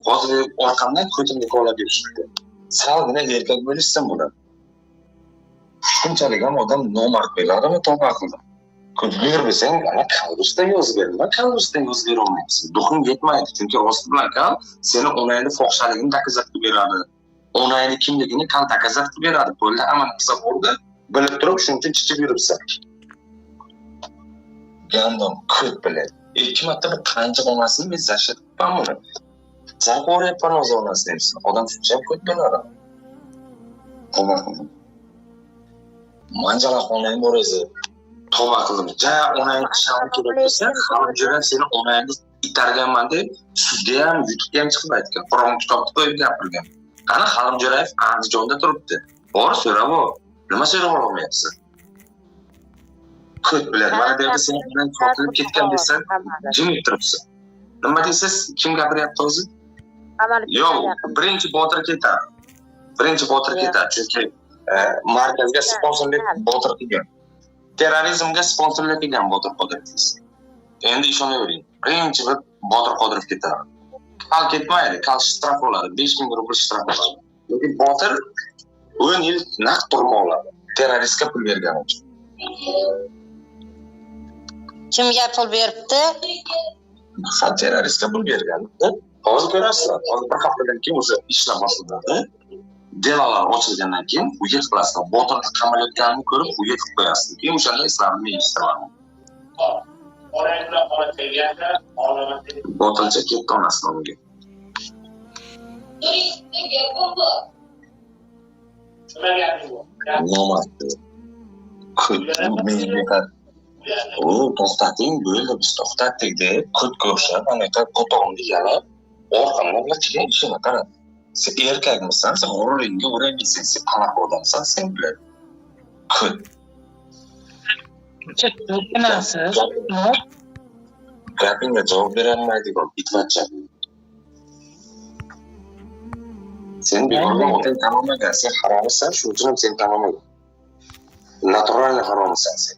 hozir orqamdan ko'timga olib yurishibdi. Salgina erkak bo'lishsin bular. Shunchalik ham odam nomard bo'ladimi to'g'ri aqlda. Ko'plar bo'lsang, ana kalbusda yozib berma, kalbusda yozib bera olmaysan. Duxing yetmaydi, chunki rosti bilan kal seni onangni fohishaligini takazat qilib beradi. Onangni kimligini kal takazat qilib beradi. Qo'lda hamma qilsa bo'ldi, bilib turib shuncha chichib yuribsan. Gandon ko'p biladi. Ikki marta bir qancha onasini men zashitibman buni. Zakoryapman o'z onasi deysan. Odam shuncha ko'p biladi. Tavba qildim. Manjala onang bor edi. Tavba qildim. Ja onang sham kerak bo'lsa, xalqlar seni onangni itarganman deb sudga ham, YouTube'ga ham chiqib aytgan. Qur'on kitobni qo'yib gapirgan. Qani Xalim Jo'rayev Andijonda turibdi. Bor so'rab ol. Nima so'rab olmayapsiz? Ko'p biladi. Mana deyapti sen bilan qotilib ketgan desan, jim turibsiz. Nima deysiz? Kim gapiryapti o'zi? Yo'q, birinchi Botir ketadi. Birinchi Botir ketadi, chunki markazga sponsorlik Botir qilgan. Terrorizmga sponsorlik qilgan Botir Qodirov. Endi ishonavering. Birinchi Botir Qodirov ketadi. Kal ketmaydi, kal shtraf oladi, 5000 rubl shtraf oladi. Lekin Botir 10 yil naqd turma oladi. Terroristga pul bergani uchun. Kimga pul beribdi? Faqat terroristga pul bergan. Hozir ko'rasizlar. Hozir bir haftadan keyin o'sha ishlar boshlanadi. Delalar ochilgandan keyin u yer qilasizlar. Botirni qamalayotganini ko'rib, u yer qilib qo'yasizlar. Keyin o'shanda islarni men eshitaman. Botircha ketdi onasi nomiga. Nomad. To'xtating, bo'ldi, biz to'xtatdik deb ko'tga o'xshab, anaqa qo'tog'imni yalab, orqamdan bilan kelgan ishini qarab. Sen erkakmisan, sen g'ururingga o'raymisan, sen qanaqa odamsan, sen bilan. Ko't. Gapingga javob berolmaydigan itvacha. Sen bekorga o'tin tamomlagan, sen haromsan, shuning uchun sen tamomlagan. Naturalni haromsan sen.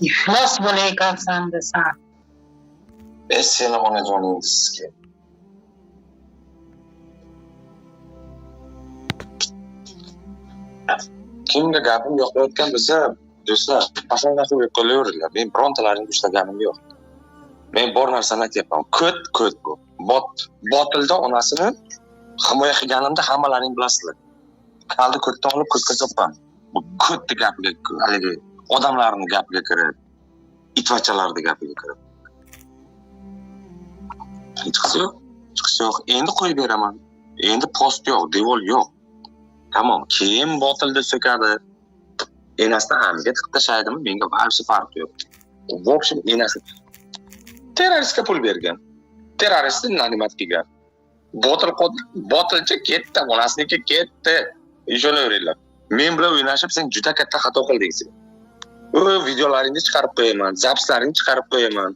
İflas bo'layotgansan desam. Seni onajoning sizga. Kimga gapim yoqmayotgan bo'lsa, do'stlar, qashanga qilib qo'yaveringlar. Men birontalaringni ushlaganim yo'q. Men bor narsani aytyapman. Ko't bu. Botilda onasini himoya qilganimda hammalaring bilasizlar. Kalni ko'tdan olib ko'tga so'ppan. Bu ko'tni gapiga, haligi odamlarning gapiga kirib, itvachalarning gapiga kirib. Chiqisi yo'q. Endi qo'yib beraman. Endi post yo'q, devor yo'q. Tamam, kim botilda so'kadi? Enasida hamiga tiqib tashlaydimi? Menga barcha farqi yo'q. В общем, enasi terroristga pul bergan. Terroristni nanimat qilgan. Botilcha ketdi, onasinikiga ketdi. Ishonaveringlar. Men bilan o'ynashib sen juda katta xato qildingiz. O videolaringni chiqarib qo'yaman, zapslaringni chiqarib qo'yaman.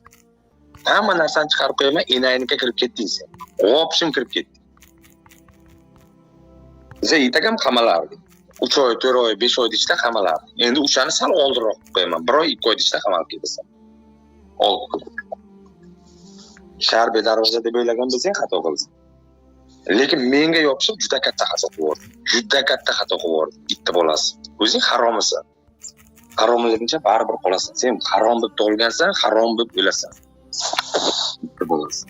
Hamma narsani chiqarib qo'yaman, enayniga kirib ketdingiz. Opshim kirib ketdi. Biza yetagam qamalardi. 3 oy, 4 oy, 5 oy ichida qamalardi. Endi o'shani sal oldinroq qo'yaman. 1 oy, 2 oy ichida qamalib ketasan. Shahar bedarvoza deb o'ylagan bo'lsang xato qilsan. Lekin menga yopishib juda katta xato qildi. Juda katta xato qildi. Bitta bolasi. O'zing haromisan. Haromligincha baribir qolasan. Sen harom deb tug'ilgansan, harom deb o'lasan. Bitta bolasi.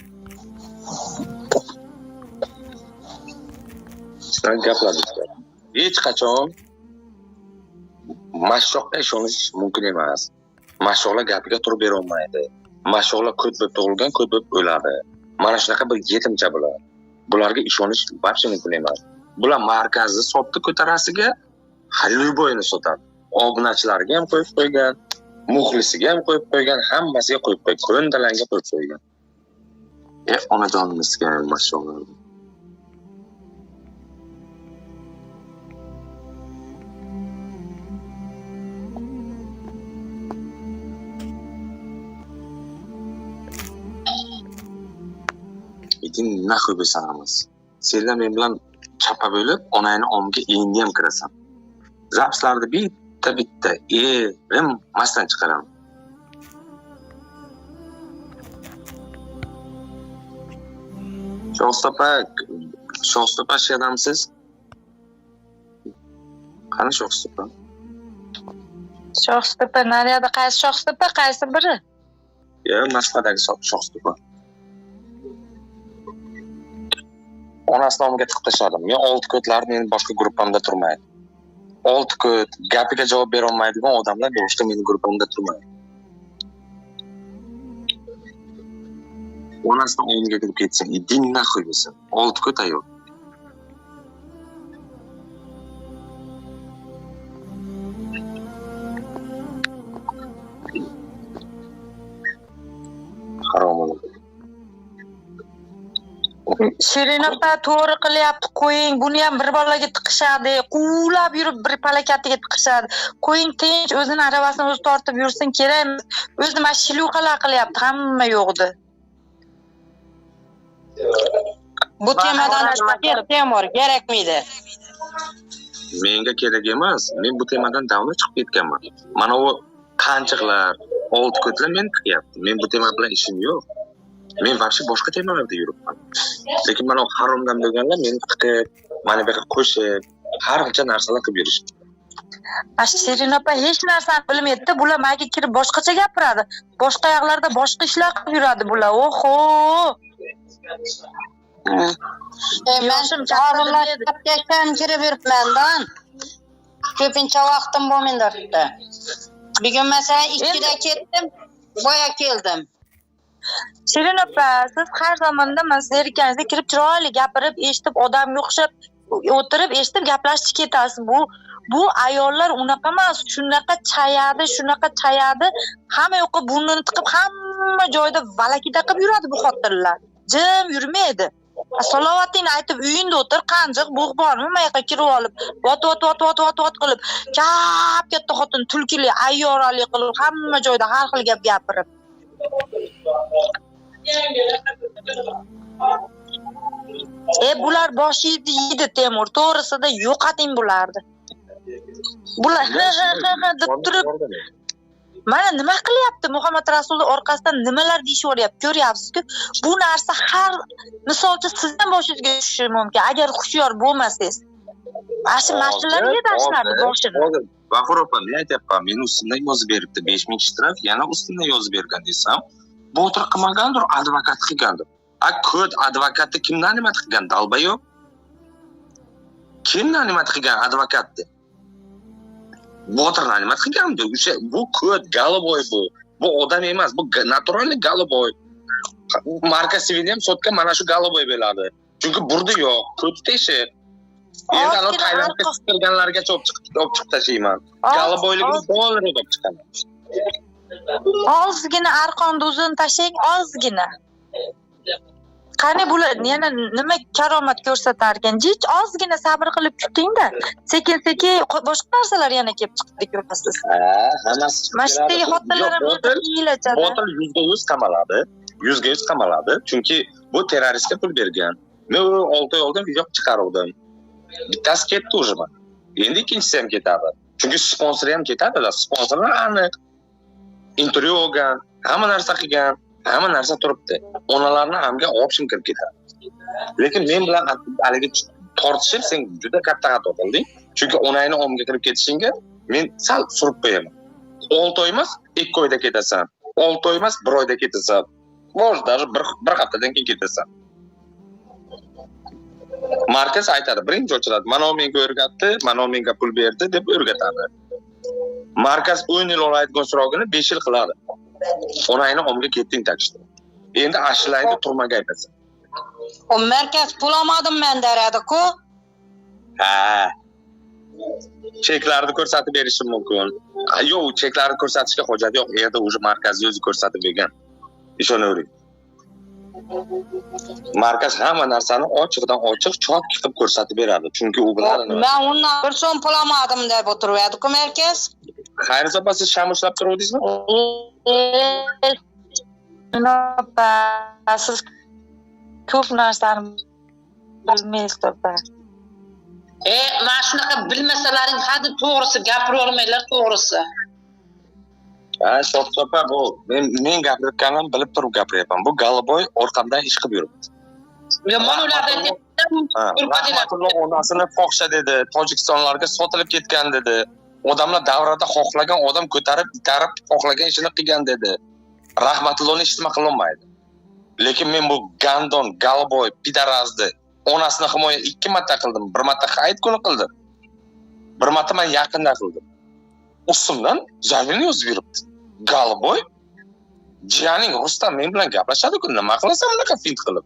Sen gapladinglar. Hech qachon mashshoqqa ishonish mumkin emas. Mashshoqlar gapiga turib bera olmaydi. Mashshoqlar ko'p deb tug'ilgan, ko'p deb o'ladi. Mana shunaqa bir yetimcha bular. Bularga ishonish barcha mumkin emas. Bular markazni sotdi ko'tarasiga, Xalilboyni sotadi. Obunachilarga ham qo'yib qo'ygan, muxlisiga ham qo'yib qo'ygan, hammasiga qo'yib qo'ygan, ko'ndalanga qo'yib qo'ygan. Onajonimizga mashshoqlar. Etin naxuy bo'lsangiz. Senlar men bilan chapa bo'lib, onangni omga endi ham kirasan. Zapslarni bitta erim masdan chiqaraman. Shoxsupa shedamsiz? Qani Shoxsupa? Shoxsupa naryoqda qaysi Shoxsupa, qaysi biri? Moskvadagi Shoxsupa. Onasi nomiga tiqtishladim. Men Oltiko'tlar meni boshqa gruppamda turmaydi. Oltiko't gapiga javob bera olmaydigan odamlar boshqa meni gruppamda turmaydi. Onasidan o'yinga kirib ketsin, idin naxuy bo'lsin. Oltiko't ayol. Harom bo'ladi. Shirin opa to'g'ri qilyapti, qo'ying. Buni ham bir bolaga tiqishadi. Quvlab yurib bir palakatiga tiqishadi. Qo'ying tinch, o'zini aravasini o'zi tortib yursin, kerak emas. O'zi mana shiluqalar qilyapti, hamma yo'qdi. Bu temadan Temur kerakmidi? Menga kerak emas. Men bu temadan davlat chiqib ketganman. Mana u qanchiqlar, Oltiko'tlar meni tiqyapti. Men bu tema bilan ishim yo'q. Men vaqti boshqa temalarda yuribman. Lekin mana haromdan bo'lganlar meni tiqib, mana bu yerga qo'shib, har qancha narsalar qilib yurishdi. Shirin opa hech narsani bilmaydi. Bular menga kirib boshqacha gapiradi. Boshqa yoqlarda boshqa ishlar qilib yuradi bular. Oho! Men hozirlashib kirib yuribman-dan. Ko'pincha vaqtim bo'lmaydi. Bugun masalan 2da ketdim, boya keldim. Shirin opa, siz har zamonda mana zerikaningizda kirib chiroyli gapirib, eshitib, odamga o'xshab o'tirib, eshitib gaplashib ketasiz. Bu ayollar unaqa emas, shunaqa chayadi, hamma yoqqa burnini tiqib, hamma joyda valakida qilib yuradi bu xotinlar. Jim yurmaydi. Salovatingni aytib uyingda o'tir, qanjiq bug' bormi, mayqa kirib olib, vat qilib, katta xotin tulkili, ayyorali qilib, hamma joyda har xil gap gapirib. Bular boshingni yeydi Temur, to'g'risida yo'qating bularni. Bular deb turib, mana nima qilyapti Muhammad Rasululloh orqasidan nimalar deyishaveryapti, ko'ryapsiz-ku. Bu narsa har misolchi sizdan boshingizga tushishi mumkin agar hushyor bo'lmasangiz. Ashu mashinlarga tashlardi boshini. G'afur opa, men aytyapman, meni ustimdan yozib beribdi 5000 shtraf, yana ustimdan yozib bergan desam, bu o'tir qilmagandir, advokat qilgandir. Ko'd advokatni kimdan nima qilgan? Dalbayo? Kimdan nima qilgan advokatni? Botirdan nima qilgandir? O'sha bu ko'd Galoboy bu. Bu odam emas, bu naturalniy Galoboy. Marka Sivini ham sotgan mana shu Galoboy bo'ladi. Chunki burdi yo'q, ko'd teshib. Endi ana Tailandga chiqilganlarga chiqib tashlayman. Galoboyligini dollar deb chiqaman. Ozgina arqonni o'zini tashlang, ozgina. Qani bular yana nima karomat ko'rsatar ekan? Hech ozgina sabr qilib kuting-da. Sekin-sekin boshqa narsalar yana kelib chiqdi ko'rasiz. Hammasi. Mashtagi xotinlar ham hiylachada. Botil 100% qamaladi. 100% qamaladi. Chunki bu terroristga pul bergan. Men 6 oy oldin video chiqaruvdim. Bittasi ketdi уже. Endi ikkinchisi ham ketadi. Chunki sponsori ham ketadi-da. Sponsorlar aniq. Intervyu olgan, hamma narsa qilgan, hamma narsa turibdi. Onalarni hamga option kirib ketadi. Lekin men bilan haligi tortishib sen juda katta xato qilding. Chunki onangni omga kirib ketishingga men sal surib qo'yaman. 6 oy emas, 2 oyda ketasan. 6 oy emas, 1 oyda ketasan. Может, даже bir haftadan keyin ketasan. Markaz aytadi, birinchi ochiladi. Mana u menga o'rgatdi, mana u menga pul berdi deb o'rgatadi. Markaz 10 yil oladigan so'rog'ini 5 yil qiladi. Onangni omga ketding takishdi. Endi ashlaydi turmaga aytasan. O markaz pul olmadim men deradi-ku. Cheklarni ko'rsatib berishim mumkin. Yo'q, cheklarni ko'rsatishga hojat yo'q. Yerda o'zi markazni o'zi ko'rsatib bergan. Ishonavering. Markaz hamma narsani ochiqdan ochiq chop qilib ko'rsatib beradi. Chunki u biladi. Men undan bir so'm pul olmadim deb o'tiribdi-ku markaz. Xayriz opa, siz shamushlab turuvdingizmi? Opa, siz ko'p narsani bilmaysiz opa. Mana shunaqa bilmasalaring hadi to'g'risi gapiravermanglar, to'g'risi. Sho'x opa, bu men gapirayotganimni bilib turib gapiryapman. Bu Galoboy orqamdan ish qilib yuribdi. Yomon ulardan Rahmatulloh onasini fohisha dedi, Tojikistonlarga sotilib ketgan dedi. Odamlar davrada xohlagan odam ko'tarib, itarib, xohlagan ishini qilgan dedi. Rahmatullohni hech nima qilolmaydi. Lekin men bu Gandon, Galboy, Pidarazdi onasini himoya 2 marta qildim. 1 marta Hayit kuni qildim. 1 marta men yaqinda qildim. Ustimdan zavilni yozib beribdi. Galboy jiyaning Rustam men bilan gaplashadi-ku, nima qilasan bunaqa fint qilib?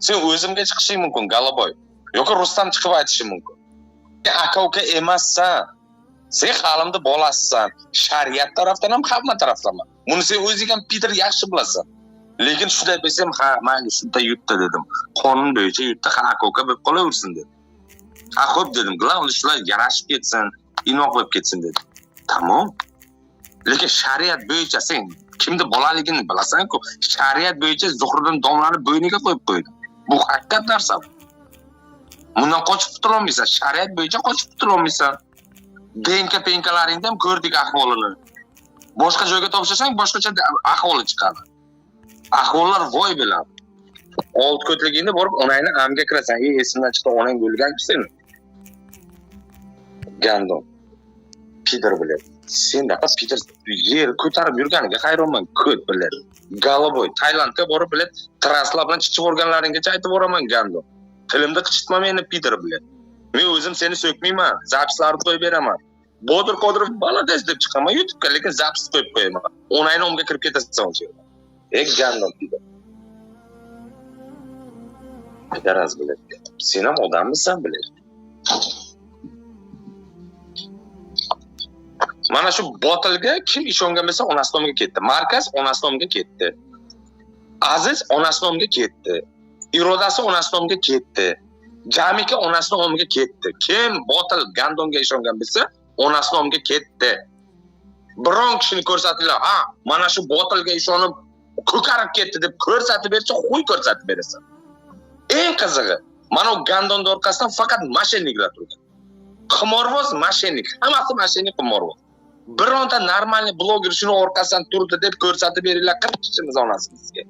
Sen o'zimga chiqishing mumkin, Galboy. Yoki Rustam chiqib aytishi mumkin. Sen aka-uka emassan. Sen halimda bolasisan. Shariat tarafdan ham, hamma tarafdan ham. Buni sen o'zing ham Peter yaxshi bilasan. Lekin shunday desam, ha, mayli, shunda yutdi dedim. Qonun bo'yicha yutdi, ha, aka-uka bo'lib qolaversin dedim. Ha, xo'p dedim, glavni shular yarashib ketsin, inoq bo'lib ketsin dedim. Tamom. Lekin shariat bo'yicha sen kimni bolaligini bilasan-ku, shariat bo'yicha Zuhriddin domlani bo'yniga qo'yib qo'ydi. Bu haqiqat narsa. Bundan qochib qutula olmaysan, shariat bo'yicha qochib qutula olmaysan. Penka-penkalaringda ham ko'rdik ahvolini. Boshqa joyga topshasang, boshqacha ahvoli chiqadi. Ahvollar voy bilan. Old ko'tligingda borib onangni amga kirasan. Esimdan chiqdi, onang o'lgan-ku seni. Gandon. Peter biladi. Sen daqa Peter yer ko'tarib yurganiga hayronman, ko'p biladi. Galboy Tailandga borib biladi, translar bilan chiqib o'rganlaringgacha aytib boraman Gandon. Tilimda qichitma meni Peter biladi. Men o'zim seni so'kmayman, zapislarni qo'yib beraman. Bodir Qodirov Bangladesh deb chiqaman YouTube'ga, lekin zapis qo'yib qo'yaman. Onangni omga kirib ketasan o'sha yerda. Gandon Peter. Pidaraz biladi. Sen ham odammisan biladi. Mana shu botilga kim ishongan bo'lsa, onasi nomiga ketdi. Markaz onasi nomiga ketdi. Aziz onasi nomiga ketdi. Irodasi onasi nomiga ketdi. Jamika onasi nomiga ketdi. Kim botil Gandonga ishongan bo'lsa, onasi nomiga ketdi. Biron kishini ko'rsatinglar, ha, mana shu botilga ishonib ko'karib ketdi deb ko'rsatib bersa, qo'y ko'rsatib berasan. Eng qizig'i, mana u Gandon orqasidan faqat mashinliklar turgan. Qimorvoz mashinlik, hammasi mashinlik qimorvoz. Bironta normalniy bloger shuni orqasidan turdi deb ko'rsatib beringlar 40 kishimiz onasi bizga.